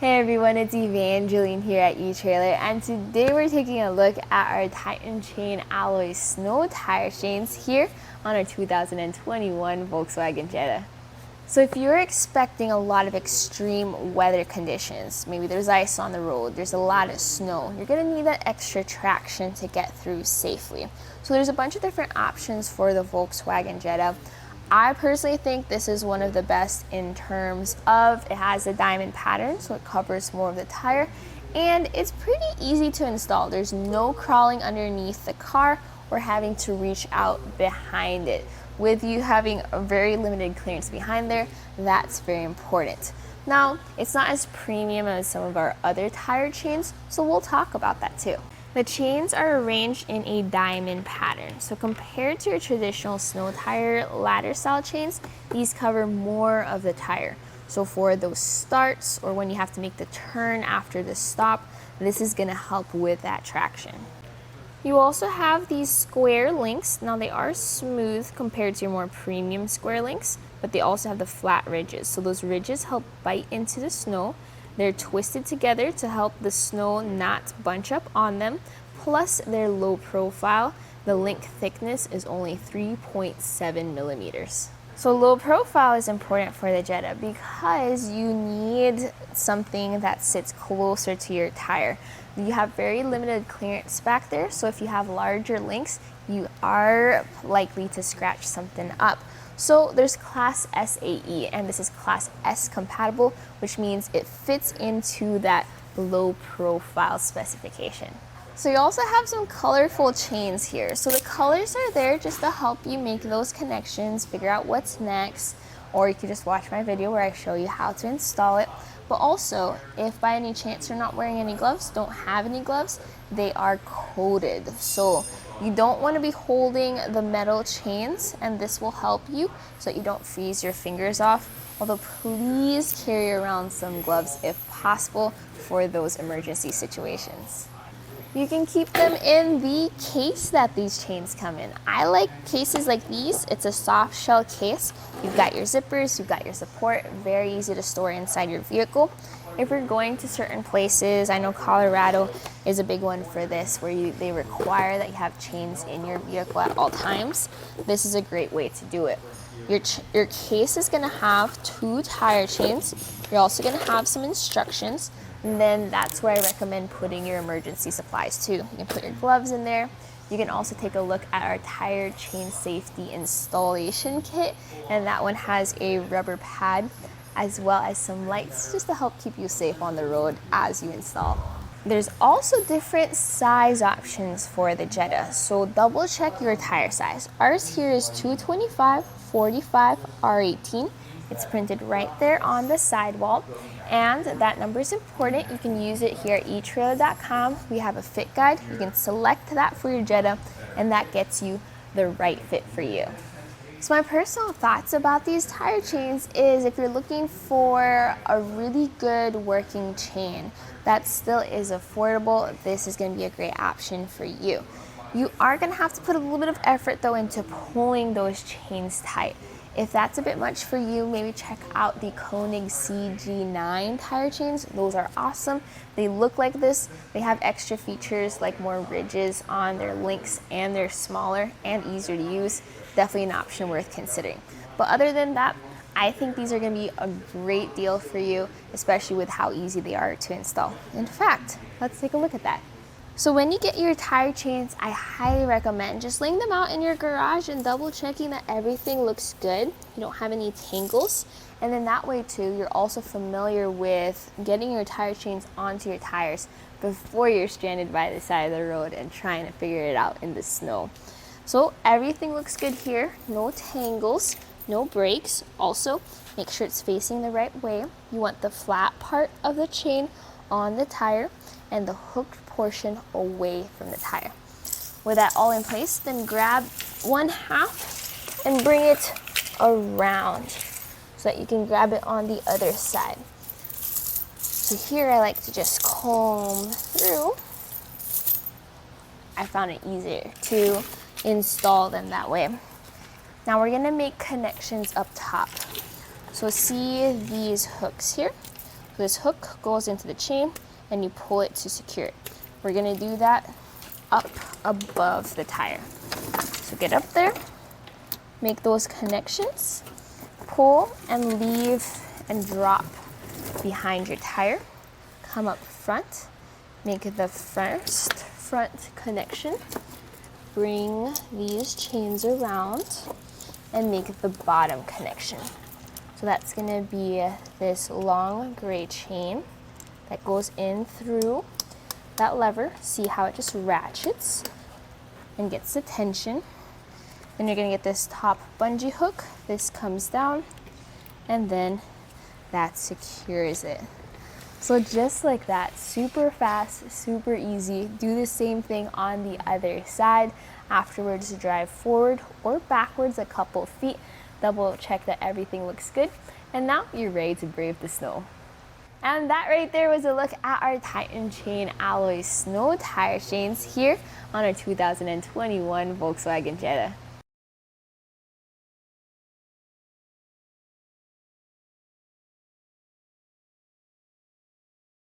Hey everyone, it's Evangeline here at etrailer, and today we're taking a look at our Titan Chain Alloy Snow Tire Chains here on our 2021 Volkswagen Jetta. So if you're expecting a lot of extreme weather conditions, maybe there's ice on the road, there's a lot of snow, you're gonna need that extra traction to get through safely. So there's a bunch of different options for the Volkswagen Jetta. I personally think this is one of the best in terms of it has a diamond pattern, so it covers more of the tire, and it's pretty easy to install. There's no crawling underneath the car or having to reach out behind it. With you having a very limited clearance behind there, that's very important. Now, it's not as premium as some of our other tire chains, so we'll talk about that too. The chains are arranged in a diamond pattern. So compared to your traditional snow tire ladder style chains, these cover more of the tire. So for those starts or when you have to make the turn after the stop, this is gonna help with that traction. You also have these square links. Now they are smooth compared to your more premium square links, but they also have the flat ridges. So those ridges help bite into the snow. They're twisted together to help the snow not bunch up on them. Plus they're low profile. The link thickness is only 3.7 millimeters. So low profile is important for the Jetta because you need something that sits closer to your tire. You have very limited clearance back there, so if you have larger links, you are likely to scratch something up. So there's Class SAE, and this is Class S compatible, which means it fits into that low profile specification. So you also have some colorful chains here. So the colors are there just to help you make those connections, figure out what's next, or you can just watch my video where I show you how to install it. But also, if by any chance you're not wearing any gloves, don't have any gloves, they are coated. So you don't want to be holding the metal chains, and this will help you so that you don't freeze your fingers off. Although please carry around some gloves if possible for those emergency situations. You can keep them in the case that these chains come in. I like cases like these. It's a soft shell case. You've got your zippers, you've got your support, very easy to store inside your vehicle. If you're going to certain places, I know Colorado is a big one for this, where they require that you have chains in your vehicle at all times. This is a great way to do it. Your case is gonna have 2 tire chains. You're also gonna have some instructions. And then that's where I recommend putting your emergency supplies too. You can put your gloves in there. You can also take a look at our tire chain safety installation kit, and that one has a rubber pad as well as some lights just to help keep you safe on the road as you install. There's also different size options for the Jetta, so double check your tire size. Ours here is 225, 45, R18. It's printed right there on the sidewall, and that number is important. You can use it here at etrailer.com. We have a fit guide. You can select that for your Jetta, and that gets you the right fit for you. So my personal thoughts about these tire chains is if you're looking for a really good working chain that still is affordable, this is going to be a great option for you. You are going to have to put a little bit of effort though into pulling those chains tight. If that's a bit much for you, maybe check out the Koenig CG9 tire chains. Those are awesome. They look like this. They have extra features like more ridges on their links, and they're smaller and easier to use. Definitely an option worth considering. But other than that, I think these are going to be a great deal for you, especially with how easy they are to install. In fact, let's take a look at that. So when you get your tire chains, I highly recommend just laying them out in your garage and double checking that everything looks good. You don't have any tangles. And then that way too, you're also familiar with getting your tire chains onto your tires before you're stranded by the side of the road and trying to figure it out in the snow. So everything looks good here. No tangles, no breaks. Also, make sure it's facing the right way. You want the flat part of the chain on the tire and the hooked portion away from the tire. With that all in place, then grab 1/2 and bring it around so that you can grab it on the other side. So here I like to just comb through. I found it easier to install them that way. Now we're gonna make connections up top. So see these hooks here? this hook goes into the chain and you pull it to secure it. We're gonna do that up above the tire. So get up there, make those connections, pull and leave and drop behind your tire. Come up front, make the first front connection, bring these chains around and make the bottom connection. So that's gonna be this long gray chain that goes in through that lever. See how it just ratchets and gets the tension. Then you're gonna get this top bungee hook. This comes down and then that secures it. So just like that, super fast, super easy. Do the same thing on the other side. Afterwards, drive forward or backwards a couple feet. Double check that everything looks good. And now you're ready to brave the snow. And that right there was a look at our Titan Chain Alloy Snow Tire Chains here on our 2021 Volkswagen Jetta.